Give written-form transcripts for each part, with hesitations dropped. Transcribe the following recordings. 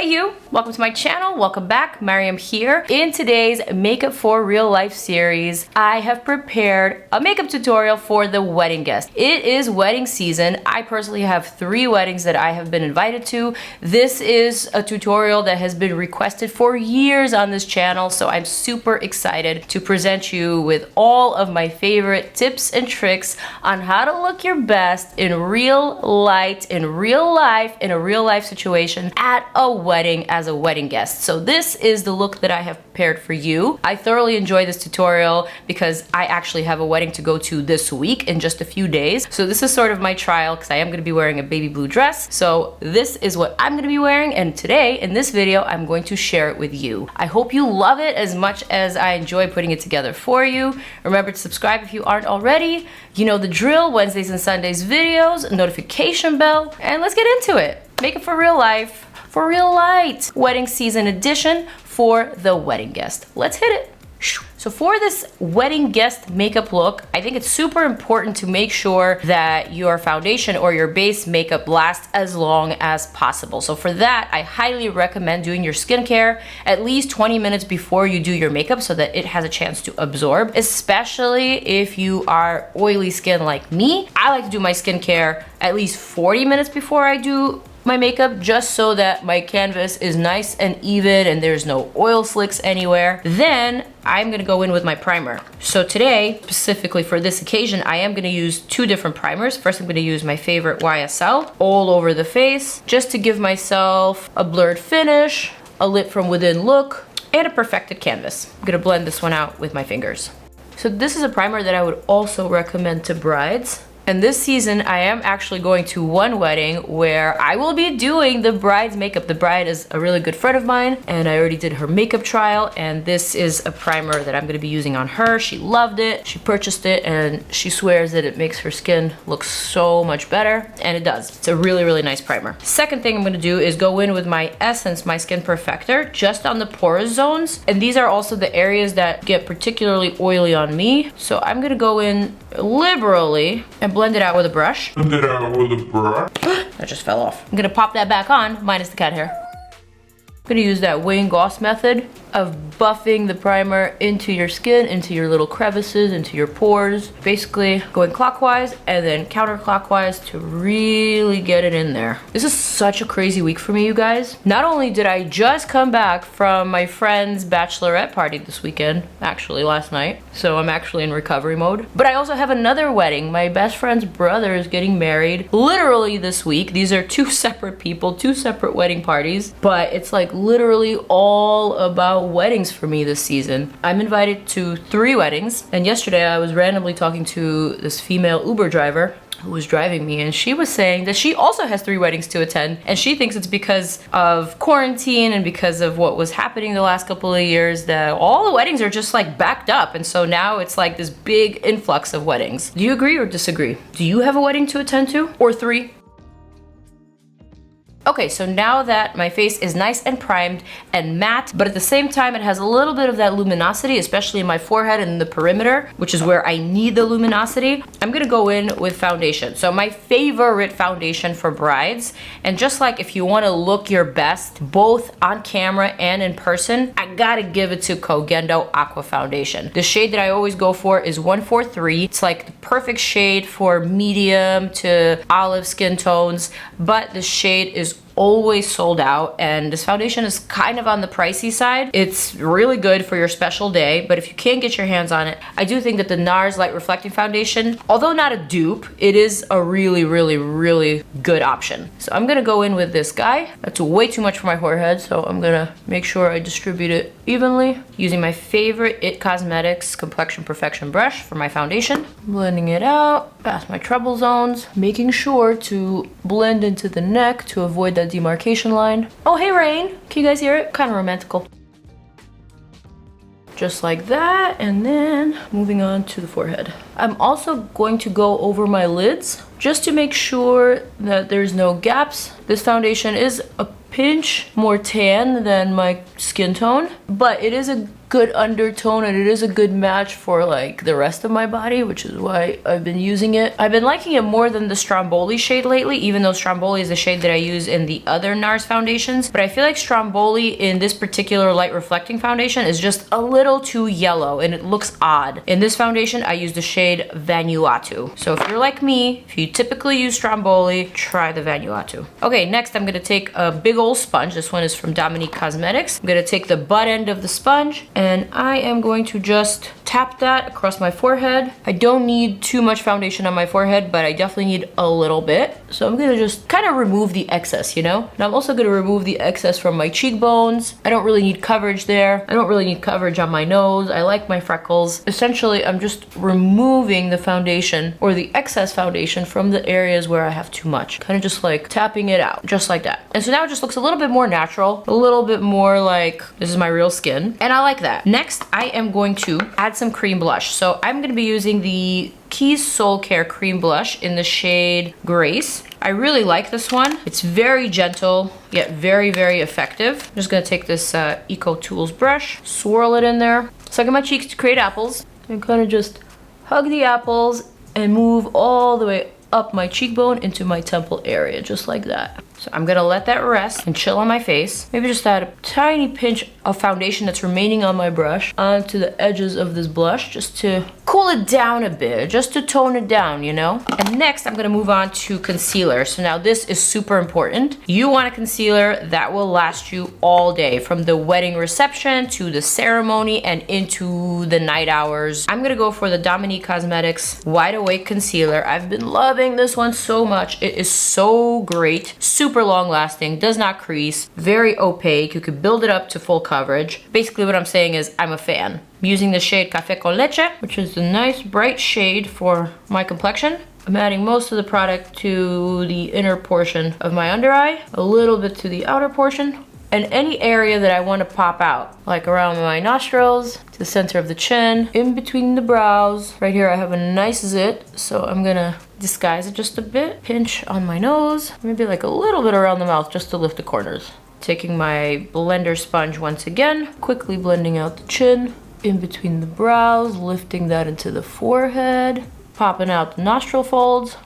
Hey you! Welcome to my channel, welcome back, Maryam here. In today's Makeup for Real Life series, I have prepared a makeup tutorial for the wedding guest. It is wedding season. I personally have 3 weddings that I have been invited to. This is a tutorial that has been requested for years on this channel, so I'm super excited to present you with all of my favorite tips and tricks on how to look your best in real light, in real life, in a real life situation at a wedding as a wedding guest. So this is the look that I have prepared for you. I thoroughly enjoy this tutorial because I actually have a wedding to go to this week in just a few days. So this is sort of my trial because I am going to be wearing a baby blue dress. So this is what I'm going to be wearing, and today in this video I'm going to share it with you. I hope you love it as much as I enjoy putting it together for you. Remember to subscribe if you aren't already. You know the drill, Wednesdays and Sundays videos, notification bell, and let's get into it. Makeup for real life. For real light, wedding season edition for the wedding guest. Let's hit it. So for this wedding guest makeup look, I think it's super important to make sure that your foundation or your base makeup lasts as long as possible. So for that, I highly recommend doing your skincare at least 20 minutes before you do your makeup so that it has a chance to absorb, especially if you are oily skin like me. I like to do my skincare at least 40 minutes before I do my makeup, just so that my canvas is nice and even and there's no oil slicks anywhere. Then I'm gonna go in with my primer. So today, specifically for this occasion, I am gonna use 2 different primers. First, I'm gonna use my favorite YSL all over the face, just to give myself a blurred finish, a lit from within look, and a perfected canvas. I'm gonna blend this one out with my fingers. So this is a primer that I would also recommend to brides. And this season, I am actually going to one wedding where I will be doing the bride's makeup. The bride is a really good friend of mine, and I already did her makeup trial, and this is a primer that I'm gonna be using on her. She loved it, she purchased it, and she swears that it makes her skin look so much better, and it does. It's a really, really nice primer. Second thing I'm gonna do is go in with my Essence, my Skin Perfector, just on the porous zones, and these are also the areas that get particularly oily on me. So I'm gonna go in liberally and blend it out with a brush. Blend it out with a brush. That just fell off. I'm gonna pop that back on, minus the cat hair. I'm gonna use that Wayne Goss method of buffing the primer into your skin, into your little crevices, into your pores. Basically going clockwise and then counterclockwise to really get it in there. This is such a crazy week for me, you guys. Not only did I just come back from my friend's bachelorette party this weekend, actually last night, so I'm actually in recovery mode, but I also have another wedding. My best friend's brother is getting married literally this week. These are 2 separate people, 2 separate wedding parties, but it's like literally all about weddings for me this season. I'm invited to 3 weddings, and yesterday I was randomly talking to this female Uber driver who was driving me, and she was saying that she also has 3 weddings to attend, and she thinks it's because of quarantine and because of what was happening the last couple of years that all the weddings are just like backed up, and so now it's like this big influx of weddings. Do you agree or disagree? Do you have a wedding to attend to? Or 3? Okay, so now that my face is nice and primed and matte, but at the same time it has a little bit of that luminosity, especially in my forehead and the perimeter, which is where I need the luminosity, I'm gonna go in with foundation. So my favorite foundation for brides, and just like if you wanna look your best, both on camera and in person, I gotta give it to Kogendo Aqua Foundation. The shade that I always go for is 143. It's like the perfect shade for medium to olive skin tones, but the shade is always sold out, and this foundation is kind of on the pricey side. It's really good for your special day, but if you can't get your hands on it, I do think that the NARS Light Reflecting Foundation, although not a dupe, it is a really, really, really good option. So I'm gonna go in with this guy. That's way too much for my forehead, so I'm gonna make sure I distribute it evenly using my favorite IT Cosmetics Complexion Perfection brush for my foundation. Blending it out past my trouble zones, making sure to blend into the neck to avoid that demarcation line. Oh, hey rain, can you guys hear it? Kind of romantical. Just like that, and then moving on to the forehead. I'm also going to go over my lids just to make sure that there's no gaps. This foundation is a pinch more tan than my skin tone, but it is a good undertone, and it is a good match for like the rest of my body, which is why I've been using it. I've been liking it more than the Stromboli shade lately, even though Stromboli is the shade that I use in the other NARS foundations. But I feel like Stromboli in this particular light reflecting foundation is just a little too yellow and it looks odd. In this foundation, I use the shade Vanuatu. So if you're like me, if you typically use Stromboli, try the Vanuatu. Okay, next I'm gonna take a big old sponge. This one is from Dominique Cosmetics. I'm gonna take the butt end of the sponge and I am going to just tap that across my forehead. I don't need too much foundation on my forehead, but I definitely need a little bit. So I'm gonna just kind of remove the excess, you know? And I'm also gonna remove the excess from my cheekbones. I don't really need coverage there. I don't really need coverage on my nose. I like my freckles. Essentially, I'm just removing the foundation or the excess foundation from the areas where I have too much. Kind of just like tapping it out, just like that. And so now it just looks a little bit more natural, a little bit more like this is my real skin. And I like that. Next, I am going to add some cream blush. So I'm gonna be using the Keys SOULCARE cream blush in the shade Grace. I really like this one. It's very gentle, yet very, very effective. I'm just gonna take this Eco Tools brush, swirl it in there, suck in my cheeks to create apples, and kind of just hug the apples and move all the way up my cheekbone into my temple area, just like that. So I'm gonna let that rest and chill on my face. Maybe just add a tiny pinch of foundation that's remaining on my brush onto the edges of this blush just to cool it down a bit, just to tone it down, you know? And next I'm gonna move on to concealer. So now this is super important. You want a concealer that will last you all day, from the wedding reception to the ceremony and into the night hours. I'm gonna go for the Dominique Cosmetics Wide Awake Concealer. I've been loving this one so much. It is so great, super long lasting, does not crease, very opaque. You could build it up to full coverage. Basically what I'm saying is I'm a fan. I'm using the shade Café con Leche, which is a nice bright shade for my complexion. I'm adding most of the product to the inner portion of my under eye, a little bit to the outer portion, and any area that I want to pop out, like around my nostrils, to the center of the chin, in between the brows. Right here I have a nice zit, so I'm gonna disguise it just a bit. Pinch on my nose, maybe like a little bit around the mouth just to lift the corners. Taking my blender sponge once again, quickly blending out the chin, in between the brows, lifting that into the forehead, popping out the nostril folds,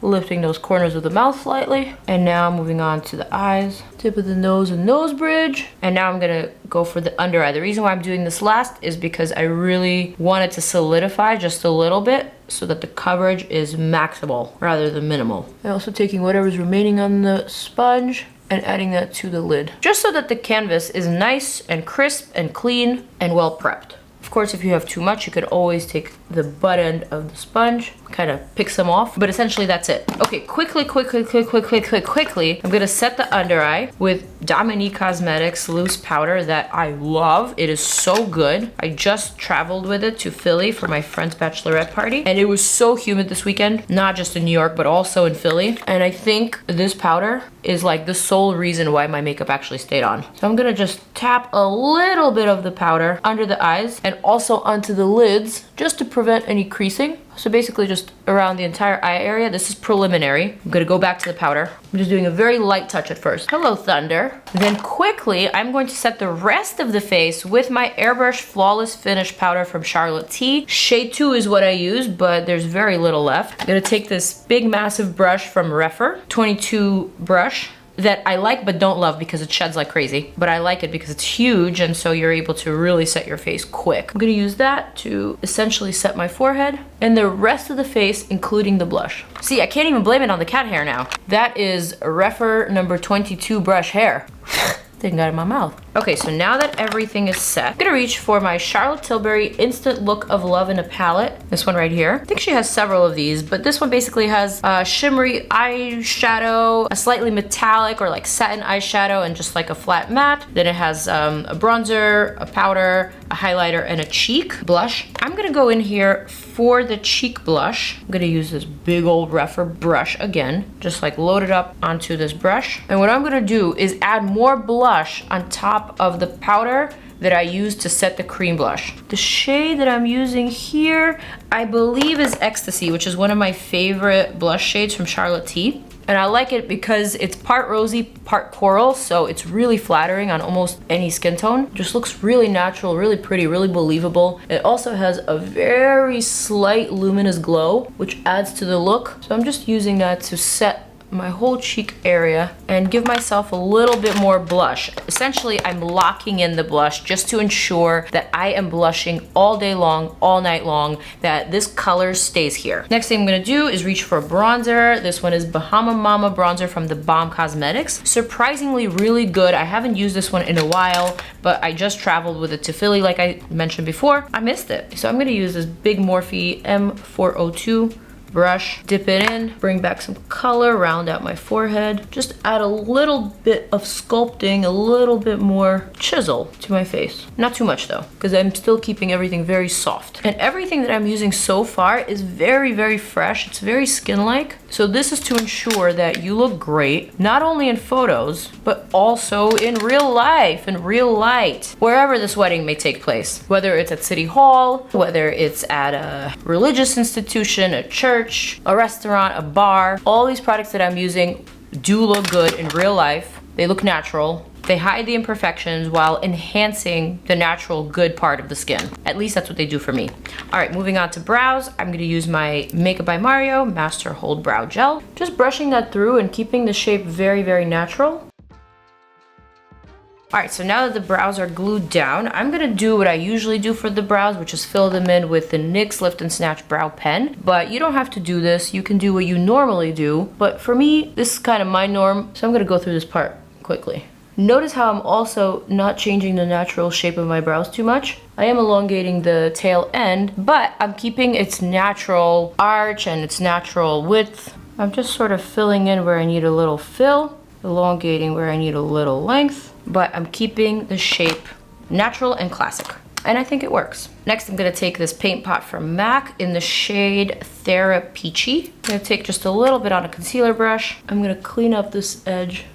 lifting those corners of the mouth slightly. And now moving on to the eyes, tip of the nose and nose bridge. And now I'm gonna go for the under eye. The reason why I'm doing this last is because I really want it to solidify just a little bit so that the coverage is maximal rather than minimal. And also taking whatever's remaining on the sponge and adding that to the lid, just so that the canvas is nice and crisp and clean and well prepped. Of course, if you have too much, you could always take the butt end of the sponge, kind of pick some off, but essentially that's it. Okay, quickly, I'm gonna set the under eye with Dominique Cosmetics loose powder that I love. It is so good. I just traveled with it to Philly for my friend's bachelorette party, and it was so humid this weekend, not just in New York, but also in Philly. And I think this powder is like the sole reason why my makeup actually stayed on. So I'm gonna just tap a little bit of the powder under the eyes and also onto the lids, just to prevent any creasing. So basically just around the entire eye area. This is preliminary. I'm gonna go back to the powder. I'm just doing a very light touch at first. Hello, Thunder. Then quickly, I'm going to set the rest of the face with my Airbrush Flawless Finish powder from CHARLLOTTE. Shade 2 is what I use, but there's very little left. I'm gonna take this big, massive brush from Refer, 22 brush, that I like but don't love because it sheds like crazy. But I like it because it's huge, and so you're able to really set your face quick. I'm gonna use that to essentially set my forehead and the rest of the face, including the blush. See, I can't even blame it on the cat hair now. That is Refer number 22 brush hair. Thing got in my mouth. Okay, so now that everything is set, I'm gonna reach for my Charlotte Tilbury Instant Look of Love in a palette. This one right here. I think she has several of these, but this one basically has a shimmery eyeshadow, a slightly metallic or like satin eyeshadow, and just like a flat matte. Then it has a bronzer, a powder, a highlighter, and a cheek blush. I'm gonna go in here for the cheek blush. I'm gonna use this big old Refer brush again, just like load it up onto this brush. And what I'm gonna do is add more blush on top of the powder that I used to set the cream blush. The shade that I'm using here, I believe is Ecstasy, which is one of my favorite blush shades from CHARLLOTTE. And I like it because it's part rosy, part coral, so it's really flattering on almost any skin tone. Just looks really natural, really pretty, really believable. It also has a very slight luminous glow, which adds to the look. So I'm just using that to set my whole cheek area and give myself a little bit more blush. Essentially, I'm locking in the blush just to ensure that I am blushing all day long, all night long, that this color stays here. Next thing I'm gonna do is reach for a bronzer. This one is Bahama Mama bronzer from the BALM Cosmetics. Surprisingly really good. I haven't used this one in a while, but I just traveled with it to Philly like I mentioned before. I missed it. So I'm gonna use this big Morphe M402 brush, dip it in, bring back some color, round out my forehead, just add a little bit of sculpting, a little bit more chisel to my face. Not too much though, because I'm still keeping everything very soft. And everything that I'm using so far is very, very fresh. It's very skin-like. So this is to ensure that you look great, not only in photos, but also in real life, in real light, wherever this wedding may take place. Whether it's at City Hall, whether it's at a religious institution, a church, a restaurant, a bar. All these products that I'm using do look good in real life. They look natural. They hide the imperfections while enhancing the natural good part of the skin. At least that's what they do for me. All right, moving on to brows. I'm gonna use my Makeup by Mario Master Hold Brow Gel. Just brushing that through and keeping the shape very, very natural. All right, so now that the brows are glued down, I'm gonna do what I usually do for the brows, which is fill them in with the NYX Lift and Snatch Brow Pen. But you don't have to do this. You can do what you normally do. But for me, this is kind of my norm, so I'm gonna go through this part quickly. Notice how I'm also not changing the natural shape of my brows too much. I am elongating the tail end, but I'm keeping its natural arch and its natural width. I'm just sort of filling in where I need a little fill, elongating where I need a little length, but I'm keeping the shape natural and classic. And I think it works. Next, I'm gonna take this paint pot from MAC in the shade Thera-Peachy. I'm gonna take just a little bit on a concealer brush. I'm gonna clean up this edge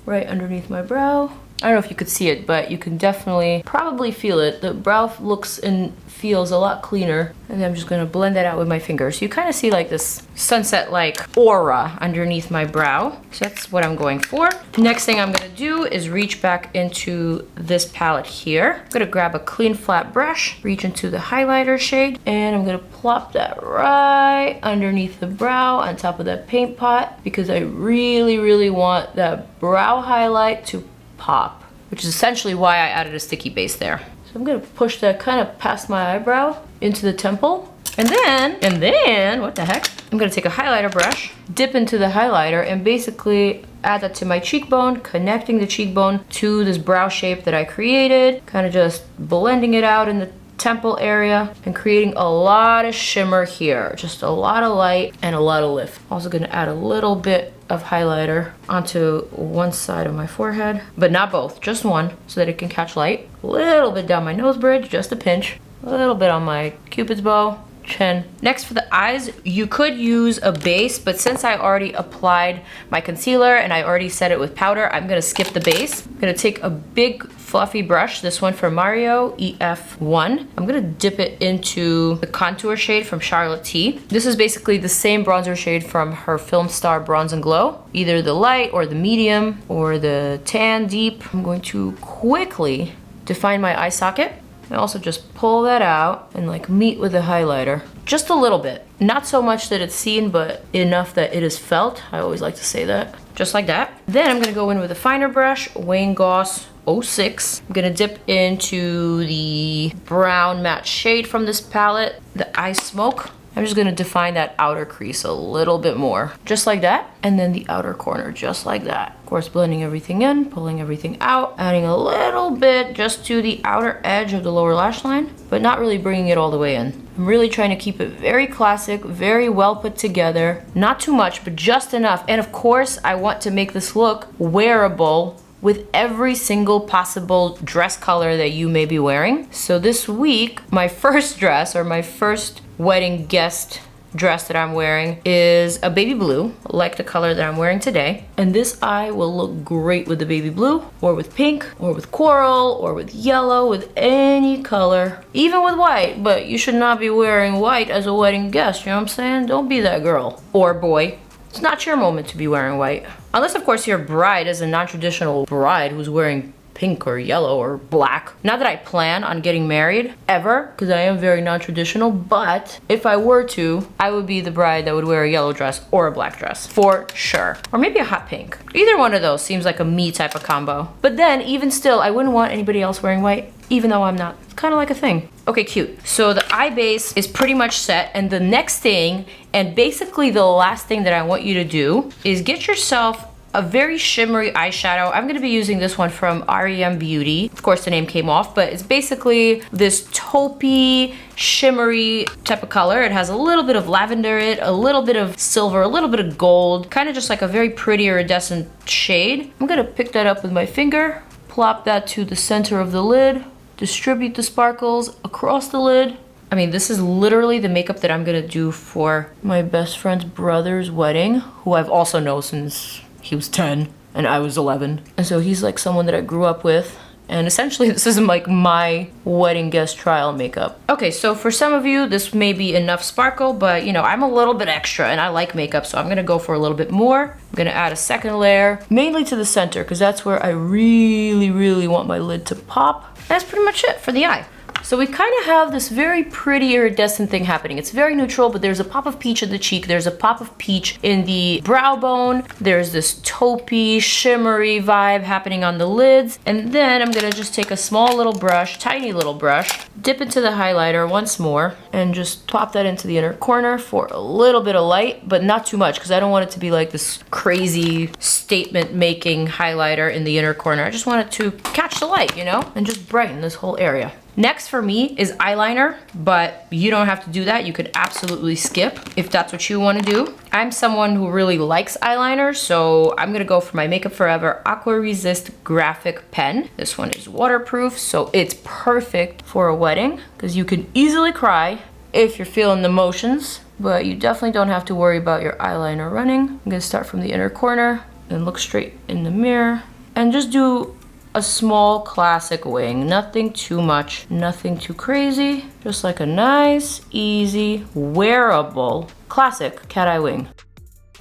right underneath my brow. I don't know if you could see it, but you can definitely probably feel it. The brow looks and feels a lot cleaner. And then I'm just gonna blend that out with my fingers. So you kind of see like this sunset-like aura underneath my brow. So that's what I'm going for. Next thing I'm gonna do is reach back into this palette here. I'm gonna grab a clean flat brush, reach into the highlighter shade, and I'm gonna plop that right underneath the brow on top of that paint pot because I really, really want that brow highlight to pop, which is essentially why I added a sticky base there. So I'm gonna push that kind of past my eyebrow into the temple. And then, what the heck? I'm gonna take a highlighter brush, dip into the highlighter, and basically add that to my cheekbone, connecting the cheekbone to this brow shape that I created, kind of just blending it out in the temple area and creating a lot of shimmer here. Just a lot of light and a lot of lift. Also gonna add a little bit of highlighter onto one side of my forehead, but not both, just one, so that it can catch light. A little bit down my nose bridge, just a pinch. A little bit on my cupid's bow, chin. Next for the eyes, you could use a base, but since I already applied my concealer and I already set it with powder, I'm gonna skip the base. I'm gonna take a big fluffy brush, this one from Mario EF1. I'm gonna dip it into the contour shade from Charlotte. This is basically the same bronzer shade from her Film Star Bronze and Glow, either the light or the medium or the tan deep. I'm going to quickly define my eye socket and also just pull that out and like meet with the highlighter. Just a little bit. Not so much that it's seen, but enough that it is felt. I always like to say that. Just like that. Then I'm gonna go in with a finer brush, Wayne Goss 06. I'm gonna dip into the brown matte shade from this palette, the Eye Smoke. I'm just gonna define that outer crease a little bit more, just like that. And then the outer corner, just like that. Of course, blending everything in, pulling everything out, adding a little bit just to the outer edge of the lower lash line, but not really bringing it all the way in. I'm really trying to keep it very classic, very well put together. Not too much, but just enough. And of course, I want to make this look wearable with every single possible dress color that you may be wearing. So this week, my first dress, or my first wedding guest dress that I'm wearing, is a baby blue, like the color that I'm wearing today. And this eye will look great with the baby blue, or with pink, or with coral, or with yellow, with any color, even with white. But you should not be wearing white as a wedding guest, you know what I'm saying? Don't be that girl or boy. It's not your moment to be wearing white. Unless, of course, your bride is a non-traditional bride who's wearing pink or yellow or black. Not that I plan on getting married ever, because I am very non-traditional, but if I were to, I would be the bride that would wear a yellow dress or a black dress, for sure. Or maybe a hot pink. Either one of those seems like a me type of combo. But then, even still, I wouldn't want anybody else wearing white, even though I'm not. It's kind of like a thing. Okay, cute. So the eye base is pretty much set, and the next thing, and basically the last thing that I want you to do, is get yourself a very shimmery eyeshadow. I'm gonna be using this one from R.E.M. Beauty. Of course, the name came off, but it's basically this taupey, shimmery type of color. It has a little bit of lavender in it, a little bit of silver, a little bit of gold, kind of just like a very pretty iridescent shade. I'm gonna pick that up with my finger, plop that to the center of the lid, distribute the sparkles across the lid. I mean, this is literally the makeup that I'm gonna do for my best friend's brother's wedding, who I've also known since he was 10 and I was 11. And so he's like someone that I grew up with. And essentially this is like my wedding guest trial makeup. Okay, so for some of you, this may be enough sparkle, but you know, I'm a little bit extra and I like makeup, so I'm gonna go for a little bit more. I'm gonna add a second layer, mainly to the center, because that's where I really, really want my lid to pop. That's pretty much it for the eye. So we kind of have this very pretty iridescent thing happening. It's very neutral, but there's a pop of peach in the cheek. There's a pop of peach in the brow bone. There's this taupey, shimmery vibe happening on the lids. And then I'm gonna just take a small little brush, tiny little brush, dip into the highlighter once more, and just pop that into the inner corner for a little bit of light, but not too much, because I don't want it to be like this crazy statement-making highlighter in the inner corner. I just want it to catch the light, you know, and just brighten this whole area. Next for me is eyeliner, but you don't have to do that. You could absolutely skip if that's what you want to do. I'm someone who really likes eyeliner, so I'm gonna go for my Makeup Forever Aqua Resist Graphic Pen. This one is waterproof, so it's perfect for a wedding, because you can easily cry if you're feeling the motions, but you definitely don't have to worry about your eyeliner running. I'm gonna start from the inner corner and look straight in the mirror and just do a small classic wing. Nothing too much, nothing too crazy. Just like a nice, easy, wearable, classic cat eye wing.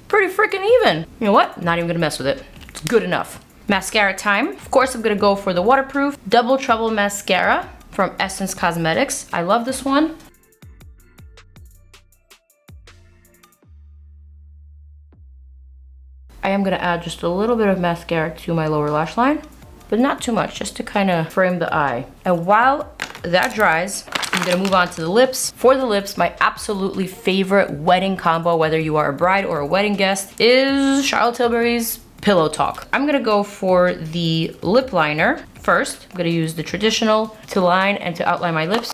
Pretty freaking even. You know what? Not even gonna mess with it. It's good enough. Mascara time. Of course, I'm gonna go for the waterproof Double Trouble Mascara from Essence Cosmetics. I love this one. I am gonna add just a little bit of mascara to my lower lash line, but not too much, just to kind of frame the eye. And while that dries, I'm gonna move on to the lips. For the lips, my absolutely favorite wedding combo, whether you are a bride or a wedding guest, is Charlotte Tilbury's Pillow Talk. I'm gonna go for the lip liner first. I'm gonna use the traditional to line and to outline my lips.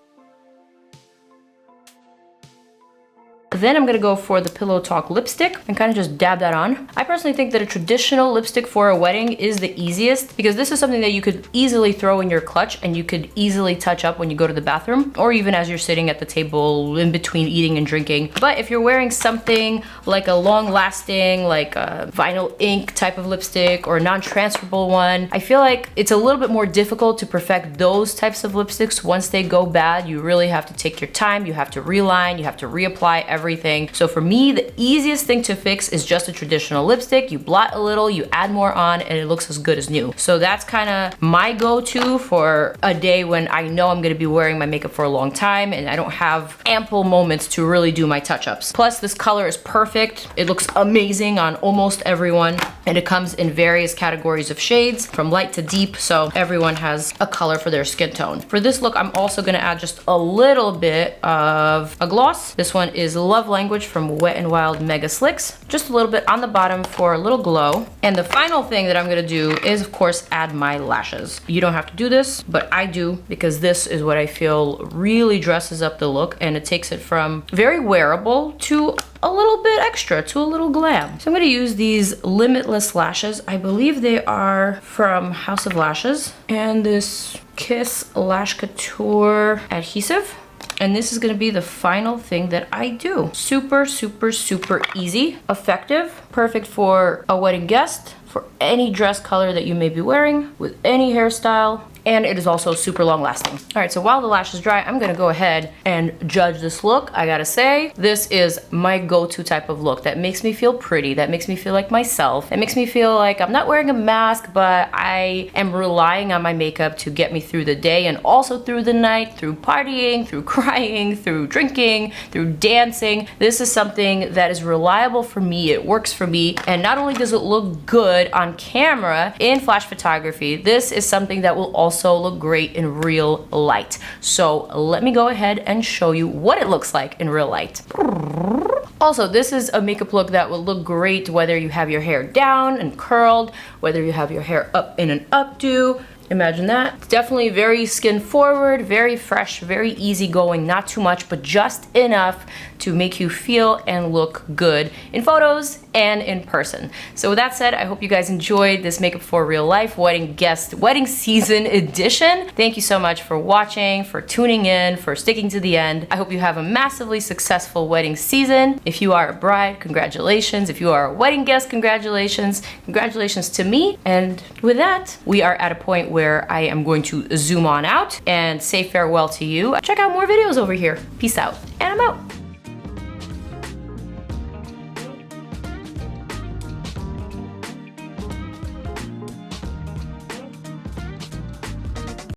Then I'm gonna go for the Pillow Talk lipstick and kind of just dab that on. I personally think that a traditional lipstick for a wedding is the easiest, because this is something that you could easily throw in your clutch and you could easily touch up when you go to the bathroom, or even as you're sitting at the table in between eating and drinking. But if you're wearing something like a long-lasting, like a vinyl ink type of lipstick or a non-transferable one, I feel like it's a little bit more difficult to perfect those types of lipsticks. Once they go bad, you really have to take your time, you have to reline, you have to reapply everything. So for me, the easiest thing to fix is just a traditional lipstick. You blot a little, you add more on, and it looks as good as new. So that's kind of my go-to for a day when I know I'm gonna be wearing my makeup for a long time and I don't have ample moments to really do my touch-ups. Plus, this color is perfect. It looks amazing on almost everyone, and it comes in various categories of shades, from light to deep, so everyone has a color for their skin tone. For this look, I'm also gonna add just a little bit of a gloss. This one is Love Language from Wet n Wild Mega Slicks. Just a little bit on the bottom for a little glow. And the final thing that I'm gonna do is, of course, add my lashes. You don't have to do this, but I do, because this is what I feel really dresses up the look, and it takes it from very wearable to a little bit extra, to a little glam. So I'm gonna use these Limitless lashes. I believe they are from House of Lashes, and this Kiss Lash Couture adhesive. And this is gonna be the final thing that I do. Super, super, super easy, effective, perfect for a wedding guest, for any dress color that you may be wearing, with any hairstyle. and it is also super long lasting. All right, so while the lashes dry, I'm gonna go ahead and judge this look. I gotta say, this is my go-to type of look that makes me feel pretty, that makes me feel like myself. It makes me feel like I'm not wearing a mask, but I am relying on my makeup to get me through the day and also through the night, through partying, through crying, through drinking, through dancing. This is something that is reliable for me. It works for me. And not only does it look good on camera in flash photography, this is something that will also look great in real light. So let me go ahead and show you what it looks like in real light. Also, this is a makeup look that will look great whether you have your hair down and curled, whether you have your hair up in an updo. Imagine that. It's definitely very skin forward, very fresh, very easygoing, not too much, but just enough to make you feel and look good in photos and in person. So with that said, I hope you guys enjoyed this Makeup for Real Life wedding season edition. Thank you so much for watching, for tuning in, for sticking to the end. I hope you have a massively successful wedding season. If you are a bride, congratulations. If you are a wedding guest, congratulations. Congratulations to me. And with that, we are at a point where I am going to zoom on out and say farewell to you. Check out more videos over here. Peace out, and I'm out.